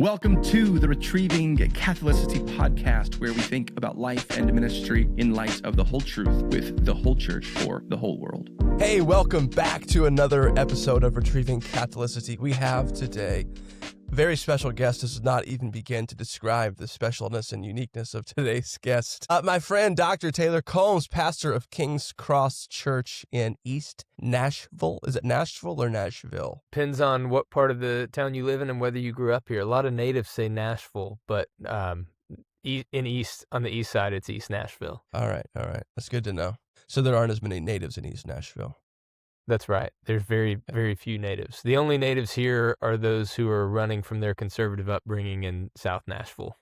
Welcome to the Retrieving Catholicity podcast, where we think about life and ministry in light of the whole truth with the whole church for the whole world. Hey, welcome back to another episode of Retrieving Catholicity. We have today a very special guest. Does not even begin to describe the specialness and uniqueness of today's guest. My friend, Dr. Taylor Combs, pastor of King's Cross Church in East Nashville. Is it Nashville or Nashville? Depends on what part of the town you live in and whether you grew up here. A lot of natives say Nashville, but on the east side, it's East Nashville. All right. That's good to know. So there aren't as many natives in East Nashville. That's right. There's very, very few natives. The only natives here are those who are running from their conservative upbringing in South Nashville.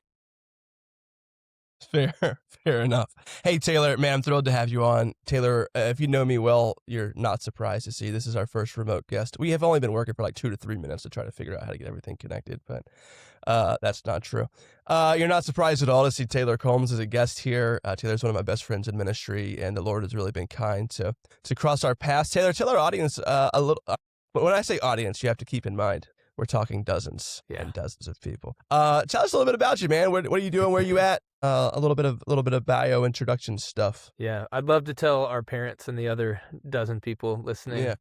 Fair enough. Hey, Taylor, man, I'm thrilled to have you on. Taylor, if you know me well, you're not surprised to see this is our first remote guest. We have only been working for like 2 to 3 minutes to try to figure out how to get everything connected, but that's not true. You're not surprised at all to see Taylor Combs as a guest here. Taylor's one of my best friends in ministry, and the Lord has really been kind to cross our paths. Taylor, tell our audience a little. When I say audience, you have to keep in mind we're talking dozens and dozens of people. Tell us a little bit about you, man. What are you doing? Where are you at? A little bit of bio introduction stuff. Yeah, I'd love to tell our parents and the other dozen people listening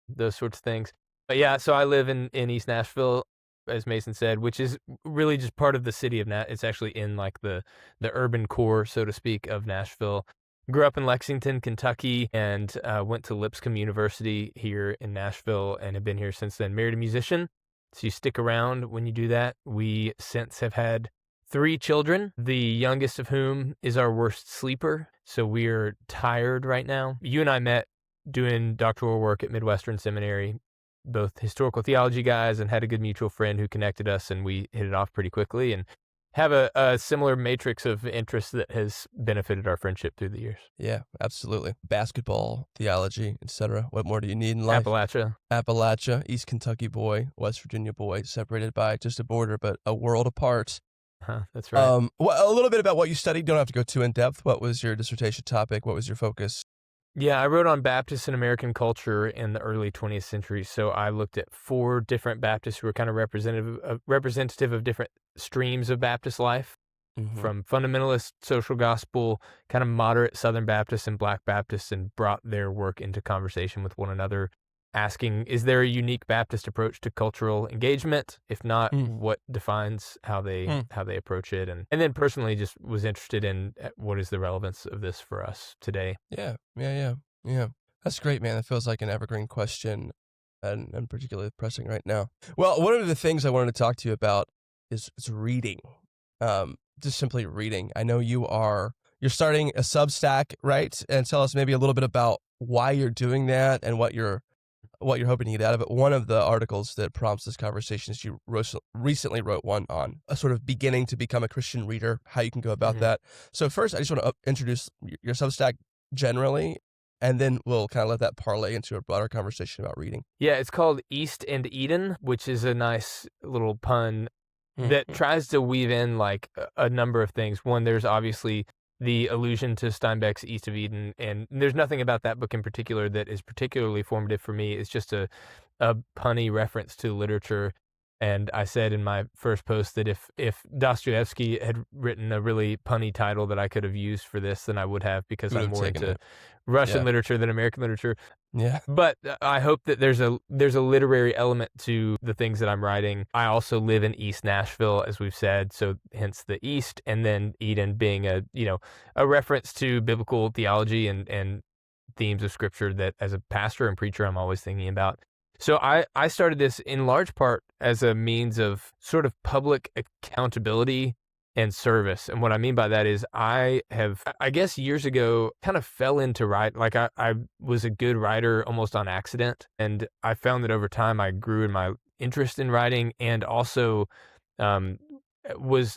those sorts of things. But yeah, so I live in East Nashville, as Mason said, which is really just part of the city of Nashville. It's actually in like the urban core, so to speak, of Nashville. Grew up in Lexington, Kentucky, and went to Lipscomb University here in Nashville and have been here since then. Married a musician, so you stick around when you do that. We since have had 3 children, the youngest of whom is our worst sleeper, so we're tired right now. You and I met doing doctoral work at Midwestern Seminary, both historical theology guys, and had a good mutual friend who connected us, and we hit it off pretty quickly and have a similar matrix of interests that has benefited our friendship through the years. Yeah, absolutely. Basketball, theology, etc. What more do you need in life? Appalachia, East Kentucky boy, West Virginia boy, separated by just a border, but a world apart. That's right. Well, a little bit about what you studied. Don't have to go too in depth. What was your dissertation topic? What was your focus? Yeah, I wrote on Baptists in American culture in the early 20th century. So I looked at 4 different Baptists who were kind of representative of different streams of Baptist life, from fundamentalist social gospel, kind of moderate Southern Baptists and Black Baptists, and brought their work into conversation with one another, asking, is there a unique Baptist approach to cultural engagement? If not, what defines how they approach it? And then personally just was interested in what is the relevance of this for us today. Yeah. That's great, man. It feels like an evergreen question and particularly pressing right now. Well, one of the things I wanted to talk to you about is reading, just simply reading. I know you're starting a Substack, right? And tell us maybe a little bit about why you're doing that and what you're hoping to get out of it. One of the articles that prompts this conversation is you recently wrote one on a sort of beginning to become a Christian reader, how you can go about that. So first, I just want to introduce your Substack generally, and then we'll kind of let that parlay into a broader conversation about reading. Yeah, it's called East and Eden, which is a nice little pun that tries to weave in like a number of things. One, there's obviously the allusion to Steinbeck's East of Eden, and there's nothing about that book in particular that is particularly formative for me. It's just a punny reference to literature. And I said in my first post that if Dostoevsky had written a really punny title that I could have used for this, then I would have, because I'm more into Russian literature than American literature. Yeah. But I hope that there's a literary element to the things that I'm writing. I also live in East Nashville, as we've said, so hence the East, and then Eden being a reference to biblical theology and themes of Scripture that as a pastor and preacher I'm always thinking about. So I started this in large part as a means of sort of public accountability and service. And what I mean by that is I guess years ago, kind of fell into writing. Like I was a good writer almost on accident. And I found that over time I grew in my interest in writing, and also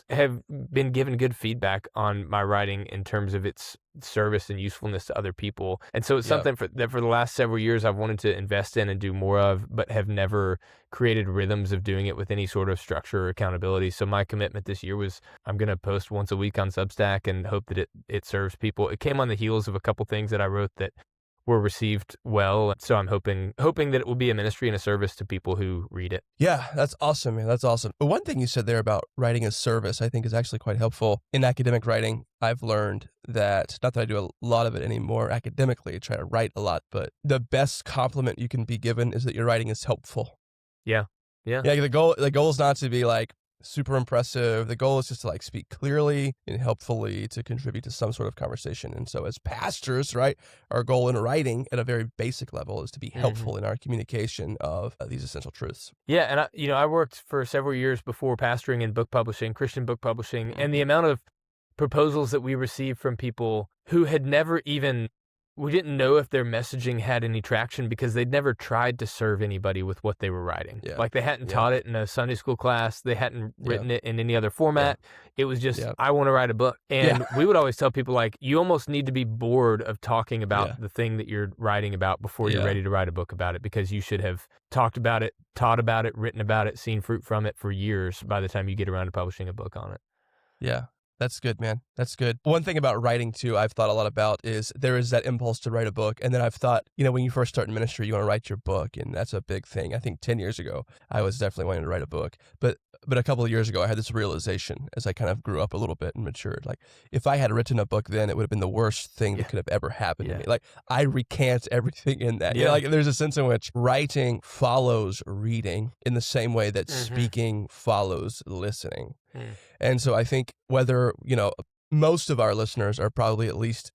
have been given good feedback on my writing in terms of its service and usefulness to other people. And so it's something that for the last several years I've wanted to invest in and do more of, but have never created rhythms of doing it with any sort of structure or accountability. So my commitment this year was I'm going to post once a week on Substack and hope that it serves people. It came on the heels of a couple things that I wrote that were received well. So I'm hoping that it will be a ministry and a service to people who read it. Yeah, that's awesome, man. That's awesome. But one thing you said there about writing as service, I think is actually quite helpful. In academic writing, I've learned that, not that I do a lot of it anymore academically, I try to write a lot, but the best compliment you can be given is that your writing is helpful. Yeah. Yeah. Yeah, the goal is not to be like super impressive. The goal is just to like speak clearly and helpfully to contribute to some sort of conversation. And so as pastors, right, our goal in writing at a very basic level is to be helpful in our communication of these essential truths. Yeah. And I worked for several years before pastoring in book publishing, Christian book publishing, and the amount of proposals that we received from people who had never even, we didn't know if their messaging had any traction because they'd never tried to serve anybody with what they were writing. Yeah. Like they hadn't taught it in a Sunday school class. They hadn't written it in any other format. It was just, I want to write a book. And we would always tell people, like, you almost need to be bored of talking about the thing that you're writing about before you're ready to write a book about it, because you should have talked about it, taught about it, written about it, seen fruit from it for years by the time you get around to publishing a book on it. Yeah. That's good, man. That's good. One thing about writing, too, I've thought a lot about is there is that impulse to write a book. And then I've thought, when you first start in ministry, you want to write your book. And that's a big thing. I think 10 years ago, I was definitely wanting to write a book. But a couple of years ago, I had this realization as I kind of grew up a little bit and matured. Like, if I had written a book then, it would have been the worst thing that could have ever happened to me. Like, I recant everything in that. Like, there's a sense in which writing follows reading in the same way that speaking follows listening. And so I think whether, most of our listeners are probably at least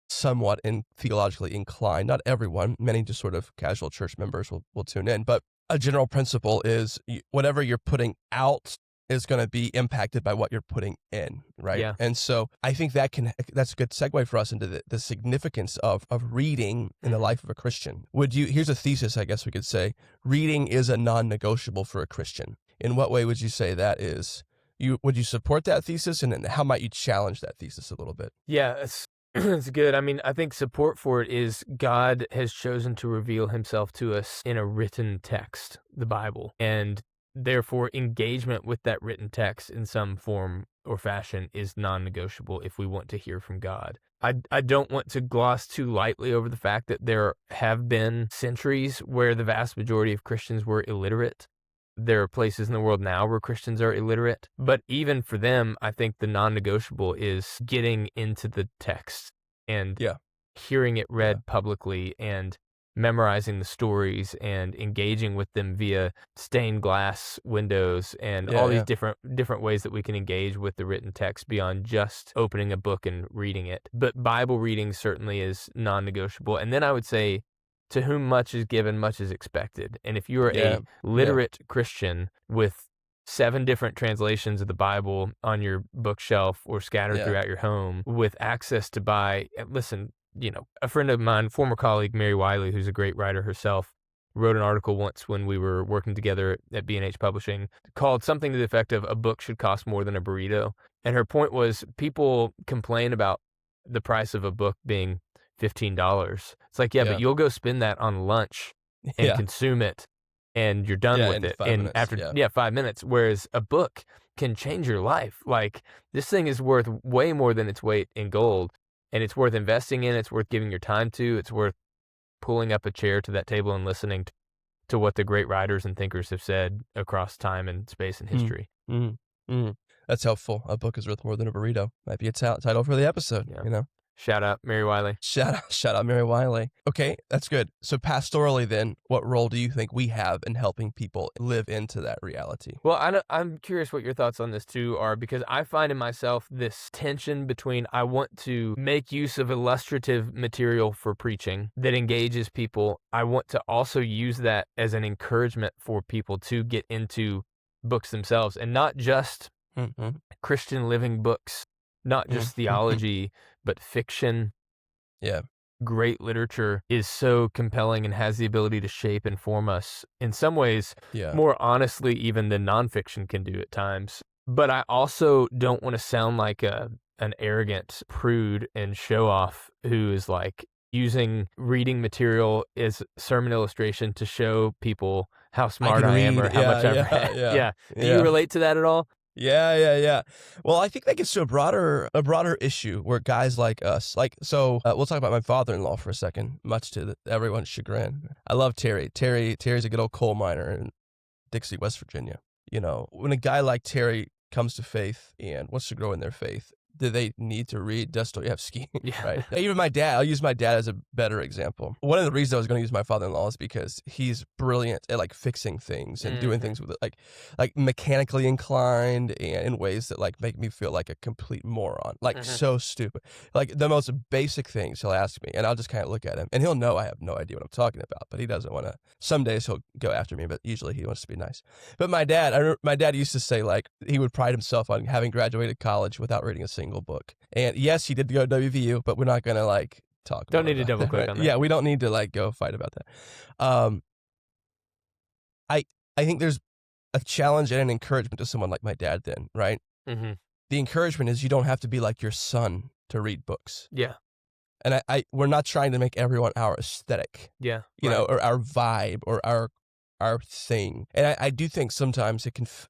somewhat theologically inclined, not everyone, many just sort of casual church members will tune in, but a general principle is whatever you're putting out is going to be impacted by what you're putting in, right? Yeah. And so I think that's a good segue for us into the significance of reading in the life of a Christian. Here's a thesis, I guess we could say: reading is a non-negotiable for a Christian. In what way would you say that is? Would you support that thesis, and how might you challenge that thesis a little bit? Yeah, it's good. I mean, I think support for it is God has chosen to reveal himself to us in a written text, the Bible, and therefore engagement with that written text in some form or fashion is non-negotiable if we want to hear from God. I don't want to gloss too lightly over the fact that there have been centuries where the vast majority of Christians were illiterate. There are places in the world now where Christians are illiterate, but even for them, I think the non-negotiable is getting into the text and hearing it read publicly and memorizing the stories and engaging with them via stained glass windows and all these different ways that we can engage with the written text beyond just opening a book and reading it. But Bible reading certainly is non-negotiable. And then I would say, to whom much is given, much is expected. And if you're a literate Christian with 7 different translations of the Bible on your bookshelf or scattered throughout your home with access to buy, listen, a friend of mine, former colleague, Mary Wiley, who's a great writer herself, wrote an article once when we were working together at B&H Publishing called something to the effect of "A book should cost more than a burrito." And her point was, people complain about the price of a book being $15. It's like, but you'll go spend that on lunch and consume it, and you're done with it. And after 5 minutes, whereas a book can change your life. Like, this thing is worth way more than its weight in gold, and it's worth investing in. It's worth giving your time to. It's worth pulling up a chair to that table and listening to what the great writers and thinkers have said across time and space and history. That's helpful. A book is worth more than a burrito. Might be a title for the episode. Shout out Mary Wiley. Shout out Mary Wiley. Okay, that's good. So pastorally then, what role do you think we have in helping people live into that reality? Well, I'm curious what your thoughts on this too are, because I find in myself this tension between I want to make use of illustrative material for preaching that engages people. I want to also use that as an encouragement for people to get into books themselves, and not just Christian living books, not just theology, but fiction. Great literature is so compelling and has the ability to shape and form us in some ways more honestly even than nonfiction can do at times. But I also don't want to sound like an arrogant prude and show off who is like using reading material as sermon illustration to show people how smart I am or how much I've read. Do you relate to that at all? Yeah. Well, I think that gets to a broader issue where guys like us, we'll talk about my father-in-law for a second, much to everyone's chagrin. I love Terry. Terry's a good old coal miner in Dixie, West Virginia. When a guy like Terry comes to faith and wants to grow in their faith, do they need to read Dostoevsky? Yeah. Right. Even my dad, I'll use my dad as a better example. One of the reasons I was going to use my father-in-law is because he's brilliant at like fixing things and doing things with it, like mechanically inclined and in ways that like make me feel like a complete moron, like so stupid. Like the most basic things he'll ask me and I'll just kind of look at him and he'll know I have no idea what I'm talking about, but he doesn't want to. Some days he'll go after me, but usually he wants to be nice. But my dad used to say like he would pride himself on having graduated college without reading a single book. And yes, he did go to WVU, but we're not going to like talk Don't need to about double click right? on that. Yeah, we don't need to like go fight about that. I think there's a challenge and an encouragement to someone like my dad then, right? Mm-hmm. The encouragement is you don't have to be like your son to read books. Yeah. And we're not trying to make everyone our aesthetic. Yeah. Or our vibe or our thing. And I do think sometimes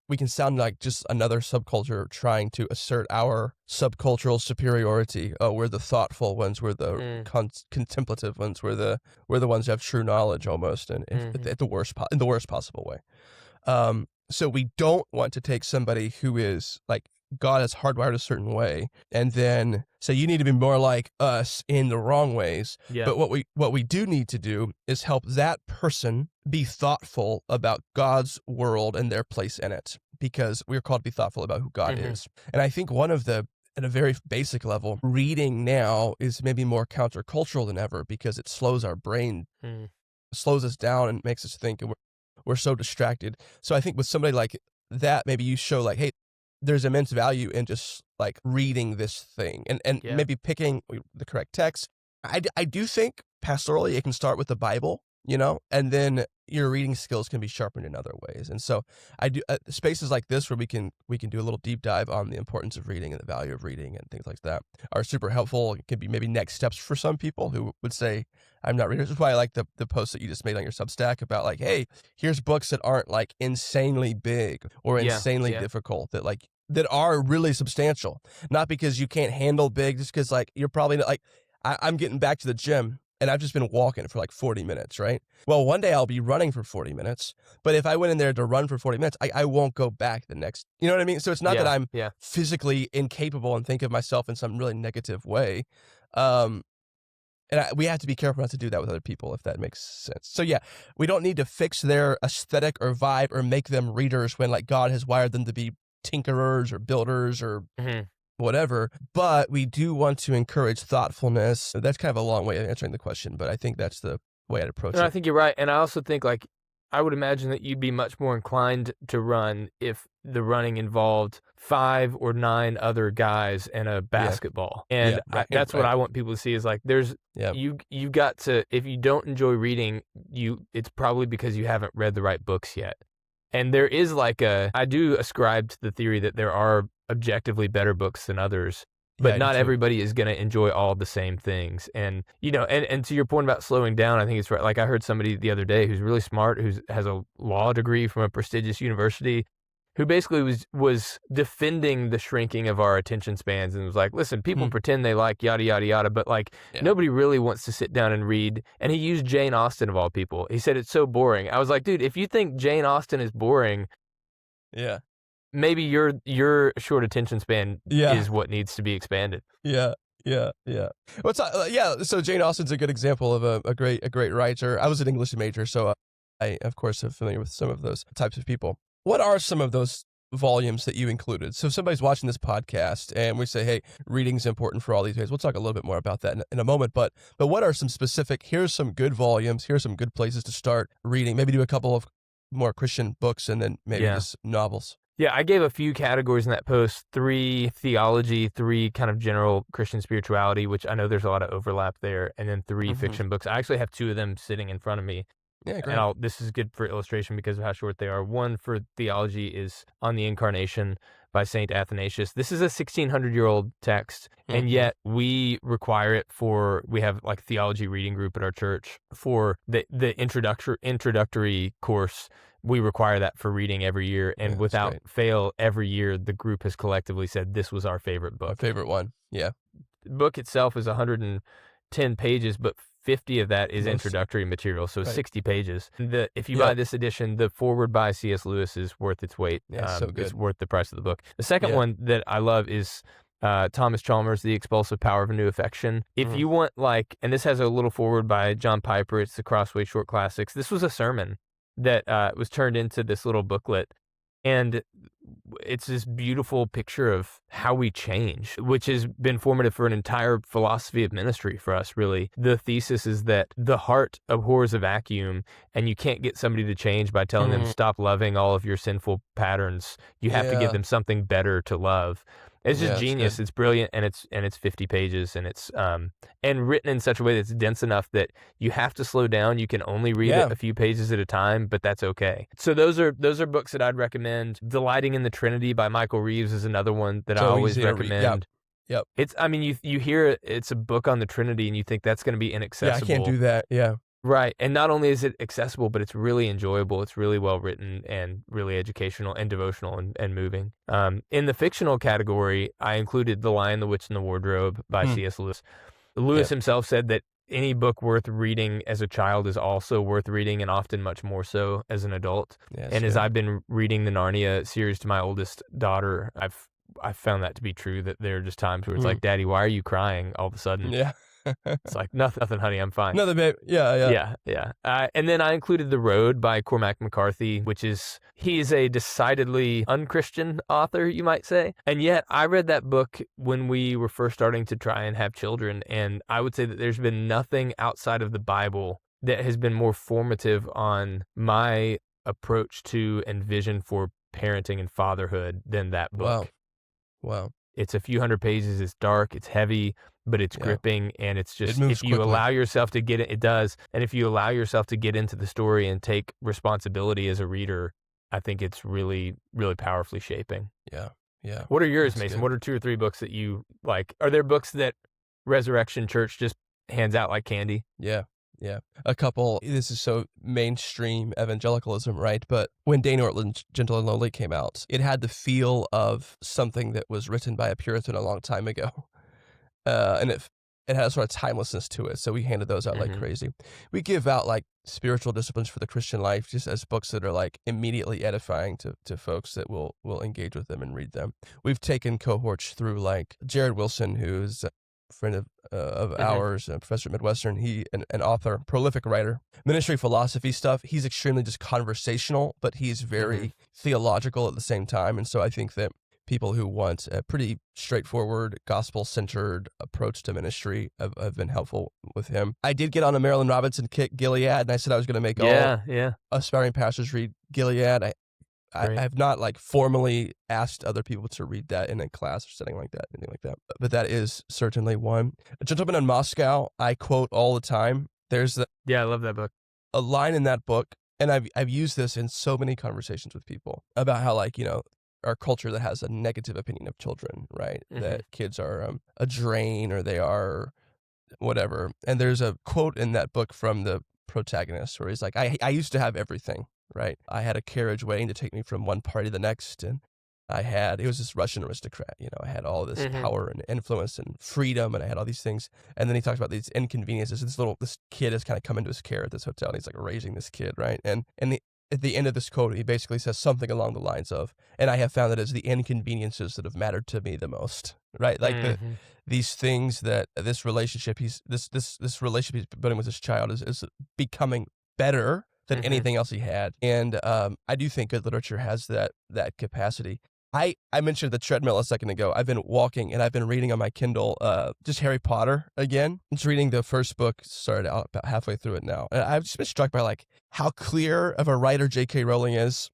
we can sound like just another subculture trying to assert our subcultural superiority. Oh, we're the thoughtful ones. We're the contemplative ones. We're the ones who have true knowledge almost, and in the worst possible way. So we don't want to take somebody who is like God has hardwired a certain way and then say you need to be more like us in the wrong ways. Yeah. But what we do need to do is help that person be thoughtful about God's world and their place in it, because we're called to be thoughtful about who God is. And I think at a very basic level, reading now is maybe more countercultural than ever because it slows our brain, slows us down and makes us think, and we're so distracted. So I think with somebody like that, maybe you show like, hey, there's immense value in just like reading this thing and maybe picking the correct text. I do think pastorally it can start with the Bible, and then your reading skills can be sharpened in other ways. And so I do spaces like this where we can do a little deep dive on the importance of reading and the value of reading and things like that are super helpful. It can be maybe next steps for some people who would say, I'm not readers. That's why I like the post that you just made on your Substack about like, hey, here's books that aren't like insanely big or insanely difficult that are really substantial. Not because you can't handle big, just because like you're probably not, like I'm getting back to the gym and I've just been walking for like 40 minutes, right? Well, one day I'll be running for 40 minutes, but if I went in there to run for 40 minutes, I won't go back the next, you know what I mean? So it's not that I'm physically incapable and think of myself in some really negative way. We have to be careful not to do that with other people, if that makes sense. So yeah, we don't need to fix their aesthetic or vibe or make them readers when like God has wired them to be tinkerers or builders or whatever, but we do want to encourage thoughtfulness. That's kind of a long way of answering the question, but I think that's the way I'd approach it. I think you're right. And I also think like, I would imagine that you'd be much more inclined to run if the running involved 5 or 9 other guys and a basketball. And that's what I want people to see is like, there's, you've got to, if you don't enjoy reading, it's probably because you haven't read the right books yet. And there is like I do ascribe to the theory that there are objectively better books than others, but not everybody is going to enjoy all the same things. And, and to your point about slowing down, I think it's right. Like I heard somebody the other day who's really smart, who has a law degree from a prestigious university, who basically was defending the shrinking of our attention spans and was like, listen, people pretend they like yada, yada, yada, but like nobody really wants to sit down and read. And he used Jane Austen of all people. He said, it's so boring. I was like, dude, if you think Jane Austen is boring, maybe your short attention span is what needs to be expanded. Yeah. So Jane Austen's a good example of a great writer. I was an English major, so I, of course, am familiar with some of those types of people. What are some of those volumes that you included? So if somebody's watching this podcast and we say, hey, reading's important for all these ways, we'll talk a little bit more about that in a moment. But what are some specific, here's some good volumes, here's some good places to start reading, maybe do a couple of more Christian books and then maybe just novels. Yeah, I gave a few categories in that post, 3 theology, 3 kind of general Christian spirituality, which I know there's a lot of overlap there, and then 3 fiction books. I actually have 2 of them sitting in front of me. Yeah, great. And this is good for illustration because of how short they are. One for theology is On the Incarnation by St. Athanasius. This is a 1,600-year-old text, and yet we require it we have like a theology reading group at our church for the introductory course we require that for reading every year. And without great. fail, every year the group has collectively said this was our favorite book. Our favorite one. Yeah. The book itself is 110 pages, but 50 of that is introductory material, so 60 pages. If you buy this edition, the foreword by C.S. Lewis is worth its weight. Yeah, so good. It's worth the price of the book. The second one that I love is Thomas Chalmers' The Expulsive Power of a New Affection. If you want, and this has a little foreword by John Piper, it's the Crossway Short Classics. This was a sermon that was turned into this little booklet. And it's this beautiful picture of how we change, which has been formative for an entire philosophy of ministry for us, really. The thesis is that the heart abhors a vacuum, and you can't get somebody to change by telling them stop loving all of your sinful patterns. You have to give them something better to love. It's just genius. It's brilliant, and it's 50 pages, and it's and written in such a way that's dense enough that you have to slow down. You can only read it a few pages at a time, but that's okay. So those are books that I'd recommend. Delighting in the Trinity by Michael Reeves is another one that I always recommend. Yep. It's, I mean, you hear it's a book on the Trinity, and you think that's going to be inaccessible. Yeah, I can't do that. Yeah. Right. And not only is it accessible, but it's really enjoyable. It's really well written and really educational and devotional and moving. In the fictional category, I included The Lion, the Witch, and the Wardrobe by C.S. Lewis. Lewis himself said that any book worth reading as a child is also worth reading, and often much more so as an adult. And as I've been reading the Narnia series to my oldest daughter, I've found that to be true, that there are just times where it's like, Daddy, why are you crying all of a sudden? Yeah. It's like, nothing, honey, I'm fine. Nothing, babe. Yeah. And then I included The Road by Cormac McCarthy, he's a decidedly unchristian author, you might say. And yet I read that book when we were first starting to try and have children. And I would say that there's been nothing outside of the Bible that has been more formative on my approach to and vision for parenting and fatherhood than that book. Wow. It's a few hundred pages. It's dark. It's heavy, but it's gripping, and it's just, if you quickly. allow yourself to get it does. And if you allow yourself to get into the story and take responsibility as a reader, I think it's really, really powerfully shaping. Yeah. What are yours, That's Mason? good. What are 2 or 3 books that you like? Are there books that Resurrection Church just hands out like candy? Yeah. A couple, this is so mainstream evangelicalism, right? But when Dane Ortland's Gentle and Lowly came out, it had the feel of something that was written by a Puritan a long time ago. And it had a sort of timelessness to it. So we handed those out like crazy. We give out like spiritual disciplines for the Christian life just as books that are like immediately edifying to folks that will engage with them and read them. We've taken cohorts through like Jared Wilson, who's friend of ours, a professor at Midwestern. He an author, prolific writer, ministry philosophy stuff. He's extremely just conversational, but he's very theological at the same time. And so I think that people who want a pretty straightforward, gospel-centered approach to ministry have been helpful with him. I did get on a Marilyn Robinson kick, Gilead, and I said I was going to make all aspiring pastors read Gilead. I have not like formally asked other people to read that in a class or anything like that. But that is certainly one. A Gentleman in Moscow, I quote all the time. There's I love that book. A line in that book, and I've used this in so many conversations with people about how, like, our culture that has a negative opinion of children, right? That kids are a drain or they are whatever. And there's a quote in that book from the protagonist where he's like, I used to have everything. Right. I had a carriage waiting to take me from one party to the next. And it was this Russian aristocrat, I had all this power and influence and freedom, and I had all these things. And then he talks about these inconveniences. This kid has kind of come into his care at this hotel, and he's like raising this kid, right? And at the end of this quote, he basically says something along the lines of, and I have found that it's the inconveniences that have mattered to me the most, right? Like these things that this relationship this relationship he's building with this child is becoming better than anything else he had. And I do think good literature has that capacity. I mentioned the treadmill a second ago. I've been walking and I've been reading on my Kindle just Harry Potter again. Just reading the first book, started out about halfway through it now. And I've just been struck by like how clear of a writer J.K. Rowling is,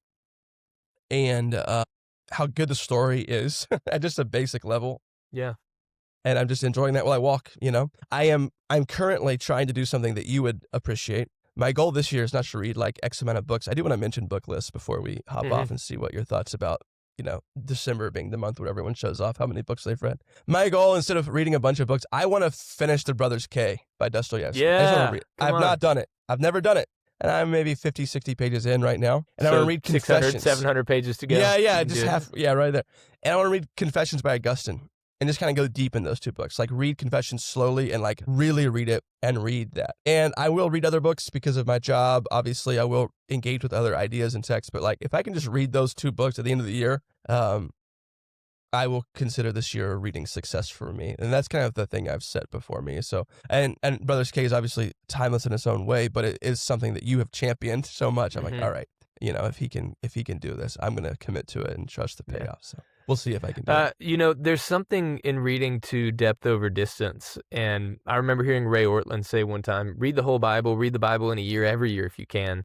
and how good the story is at just a basic level. Yeah. And I'm just enjoying that while I walk, I'm currently trying to do something that you would appreciate. My goal this year is not to read like X amount of books. I do want to mention book lists before we hop off and see what your thoughts about, December being the month where everyone shows off how many books they've read. My goal, instead of reading a bunch of books, I want to finish The Brothers K by Dostoevsky. Yeah. I've not done it. I've never done it. and I'm maybe 50, 60 pages in right now. And I So want to read 600, Confessions. 700 pages to go. Yeah, You just do it. half. Yeah, right there. And I want to read Confessions by Augustine and just kind of go deep in those two books. Like read Confessions slowly and like really read it and read that. And I will read other books because of my job. Obviously, I will engage with other ideas and texts. But like if I can just read those two books at the end of the year, I will consider this year a reading success for me. And that's kind of the thing I've set before me. So, and Brothers K is obviously timeless in its own way, but it is something that you have championed so much. I'm like, all right, if he can do this, I'm going to commit to it and trust the payoff. So we'll see if I can do it. There's something in reading to depth over distance. And I remember hearing Ray Ortlund say one time, read the whole Bible, read the Bible in a year, every year if you can.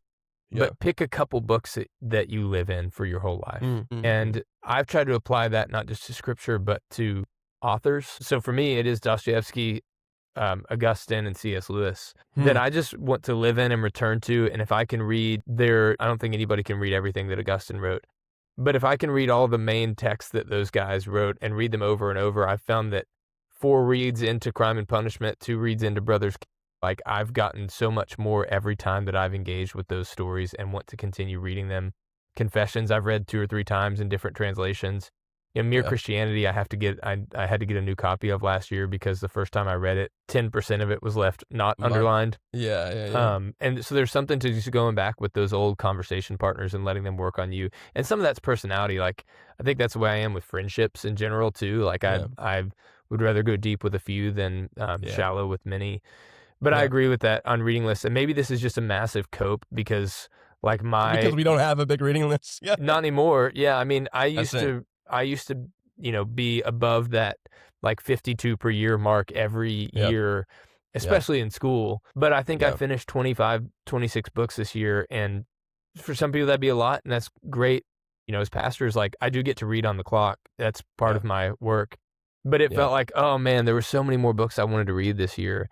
But pick a couple books that you live in for your whole life. Mm-hmm. And I've tried to apply that not just to scripture, but to authors. So for me, it is Dostoevsky, Augustine, and C.S. Lewis that I just want to live in and return to. And if I can read I don't think anybody can read everything that Augustine wrote. But if I can read all the main texts that those guys wrote and read them over and over, I've found that 4 reads into Crime and Punishment, 2 reads into Brothers, like I've gotten so much more every time that I've engaged with those stories and want to continue reading them. Confessions I've read 2 or 3 times in different translations. Mere Christianity I had to get a new copy of last year because the first time I read it, 10% of it was left not underlined. Yeah. And so there's something to just going back with those old conversation partners and letting them work on you. And some of that's personality. Like I think that's the way I am with friendships in general too. Like I would rather go deep with a few than shallow with many. But I agree with that on reading lists. And maybe this is just a massive cope because because we don't have a big reading list. Yeah. Not anymore. Yeah. I mean, I used to, be above that like 52 per year mark every year, especially in school. But I think I finished 25, 26 books this year. And for some people that'd be a lot. And that's great. As pastors, like I do get to read on the clock. That's part of my work. But it felt like, oh man, there were so many more books I wanted to read this year.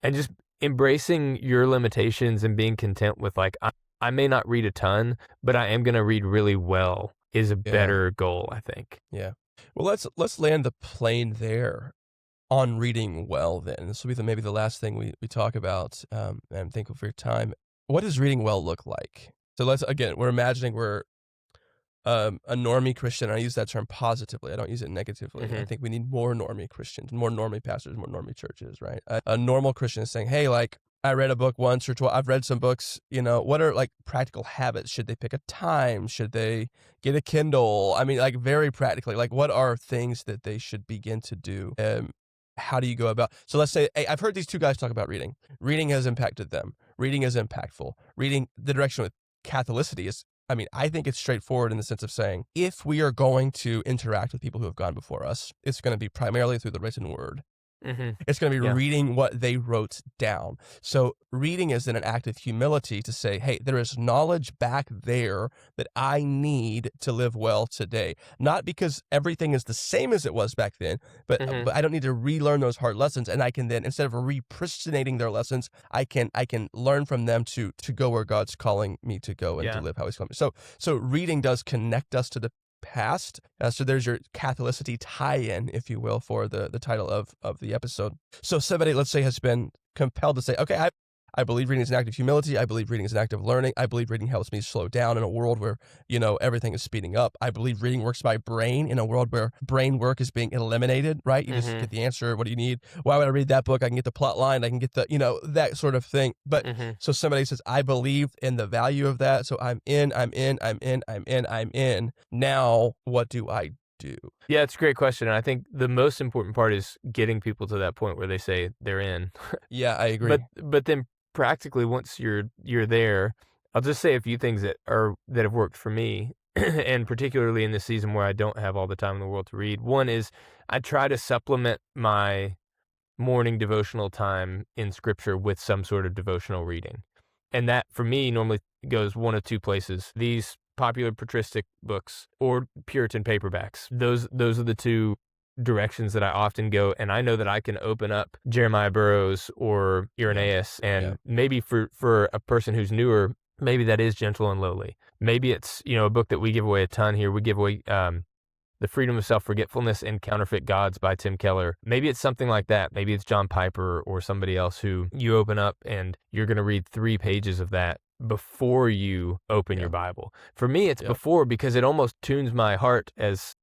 And just embracing your limitations and being content with like, I may not read a ton, but I am going to read really well is a better goal, I think. Yeah. Well, let's land the plane there on reading well then. This will be maybe the last thing we talk about. And I'm thankful for your time. What does reading well look like? So we're imagining we're a normie Christian. I use that term positively. I don't use it negatively. I think we need more normie Christians, more normie pastors, more normie churches, right? A normal Christian is saying, hey, like I read a book once or twice. I've read some books, what are like practical habits? Should they pick a time? Should they get a Kindle? I mean, like very practically, like what are things that they should begin to do? How do you go about? So let's say, hey, I've heard these 2 guys talk about reading. Reading has impacted them. Reading is impactful. Reading, the direction with Catholicity is, I think it's straightforward in the sense of saying, if we are going to interact with people who have gone before us, it's going to be primarily through the written word. It's going to be reading what they wrote down. So reading is then an act of humility to say, hey, there is knowledge back there that I need to live well today. Not because everything is the same as it was back then, but I don't need to relearn those hard lessons. And I can then, instead of repristinating their lessons, I can learn from them to go where God's calling me to go and to live how he's calling me. So reading does connect us to the past. So there's your Catholicity tie-in, if you will, for the title of the episode. So somebody, let's say, has been compelled to say, okay, I believe reading is an act of humility. I believe reading is an act of learning. I believe reading helps me slow down in a world where, everything is speeding up. I believe reading works by brain in a world where brain work is being eliminated, right? You just get the answer. What do you need? Why would I read that book? I can get the plot line. I can get the, that sort of thing. But so somebody says, I believe in the value of that. So I'm in. Now, what do I do? Yeah, it's a great question. And I think the most important part is getting people to that point where they say they're in. Yeah, I agree. But then practically once you're there, I'll just say a few things that have worked for me, and particularly in this season where I don't have all the time in the world to read. One is I try to supplement my morning devotional time in scripture with some sort of devotional reading. And that for me normally goes one of 2 places. These popular patristic books or Puritan paperbacks. Those are the 2 directions that I often go, and I know that I can open up Jeremiah Burroughs or Irenaeus, and maybe for a person who's newer, maybe that is Gentle and Lowly. Maybe it's a book that we give away a ton here. We give away The Freedom of Self-Forgetfulness and Counterfeit Gods by Tim Keller. Maybe it's something like that. Maybe it's John Piper or somebody else who you open up and you're going to read 3 pages of that before you open your Bible. For me, it's before, because it almost tunes my heart as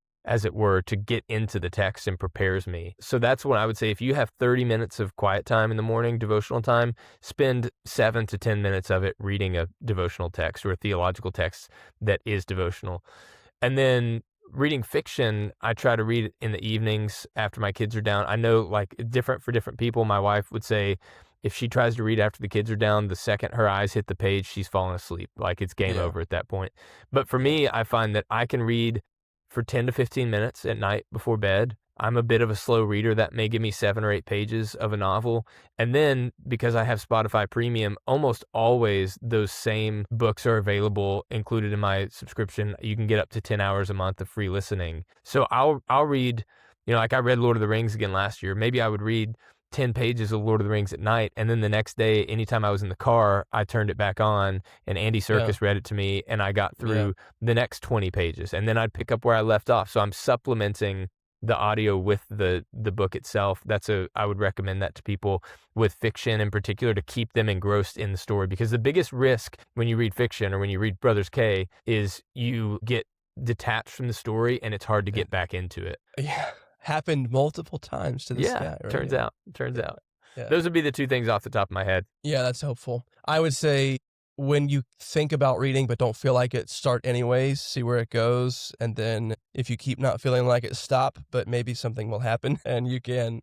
it were, to get into the text and prepares me. So that's when I would say, if you have 30 minutes of quiet time in the morning, devotional time, spend 7 to 10 minutes of it reading a devotional text or a theological text that is devotional. And then reading fiction, I try to read it in the evenings after my kids are down. I know, like, different for different people. My wife would say if she tries to read after the kids are down, the second her eyes hit the page, she's falling asleep. Like, it's game over at that point. But for me, I find that I can read for 10 to 15 minutes at night before bed. I'm a bit of a slow reader. That may give me 7 or 8 pages of a novel. And then, because I have Spotify Premium, almost always those same books are available, included in my subscription. You can get up to 10 hours a month of free listening. So I'll read, like I read Lord of the Rings again last year. Maybe I would read 10 pages of Lord of the Rings at night, and then the next day, anytime I was in the car, I turned it back on, and Andy Serkis read it to me, and I got through the next 20 pages, and then I'd pick up where I left off. So I'm supplementing the audio with the book itself. I would recommend that to people with fiction in particular, to keep them engrossed in the story, because the biggest risk when you read fiction or when you read Brothers K is you get detached from the story, and it's hard to get back into it. Yeah. Happened multiple times to this guy. Right? Turns out. Yeah. Those would be the 2 things off the top of my head. Yeah, that's helpful. I would say, when you think about reading but don't feel like it, start anyways, see where it goes, and then if you keep not feeling like it, stop, but maybe something will happen and you can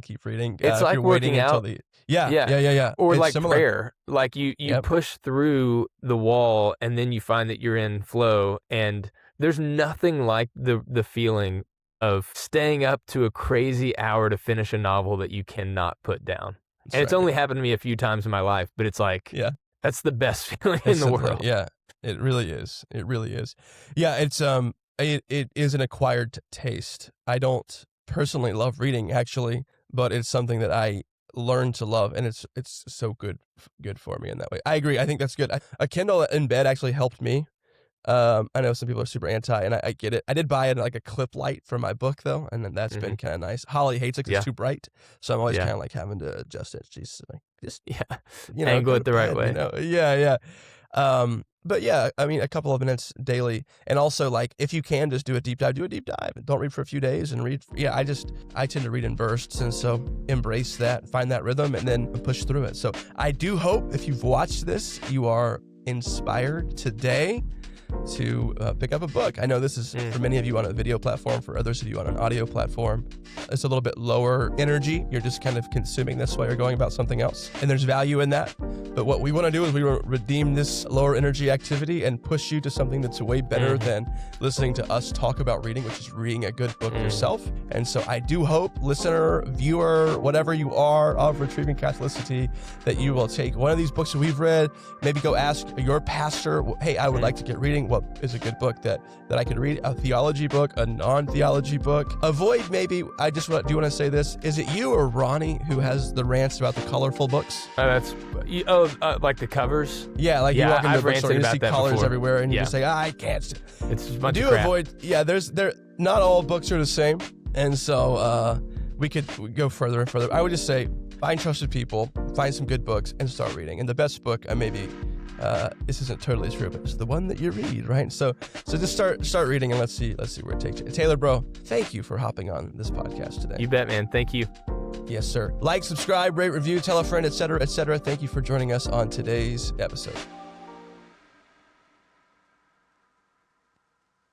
keep reading. It's like working out. Yeah. Or it's like similar. prayer. Like you push through the wall, and then you find that you're in flow, and there's nothing like the feeling of staying up to a crazy hour to finish a novel that you cannot put down. And it's only happened to me a few times in my life, but it's like, that's the best feeling in the world. Yeah, it really is. It really is. Yeah, it's it is an acquired taste. I don't personally love reading, actually, but it's something that I learned to love, and it's so good for me in that way. I agree. I think that's good. A Kindle in bed actually helped me. I know some people are super anti, and I get it. I did buy it like a clip light for my book, though, and then that's been kind of nice. Holly hates it because it's too bright, so I'm always kind of like having to adjust it. She's like, just angle it the right way. Yeah. But yeah, I mean, a couple of minutes daily, and also, like, if you can just do a deep dive. Don't read for a few days and read. I tend to read in bursts, and so embrace that, find that rhythm, and then push through it. So I do hope, if you've watched this, you are inspired today to pick up a book. I know this is for many of you on a video platform, for others of you on an audio platform. It's a little bit lower energy. You're just kind of consuming this while you're going about something else. And there's value in that. But what we want to do is we want to redeem this lower energy activity and push you to something that's way better than listening to us talk about reading, which is reading a good book yourself. And so I do hope, listener, viewer, whatever you are of Retrieving Catholicity, that you will take one of these books that we've read, maybe go ask your pastor, hey, I would like to get reading. What is a good book that I could read? A theology book, a non-theology book. Avoid, maybe, do you want to say this? Is it you or Ronnie who has the rants about the colorful books? Like the covers? Yeah, like you walk into the bookstore and you see colors before. everywhere, and you just say, I can't. It's a bunch of crap. Avoid, not all books are the same, and so we could go further and further. I would just say, find trusted people, find some good books, and start reading. And the best book, maybe, this isn't totally true, but it's the one that you read, right? So just start reading, and let's see where it takes you. Taylor, bro, thank you for hopping on this podcast today. You bet, man. Thank you. Yes, sir. Like, subscribe, rate, review, tell a friend, etc., etc. Thank you for joining us on today's episode.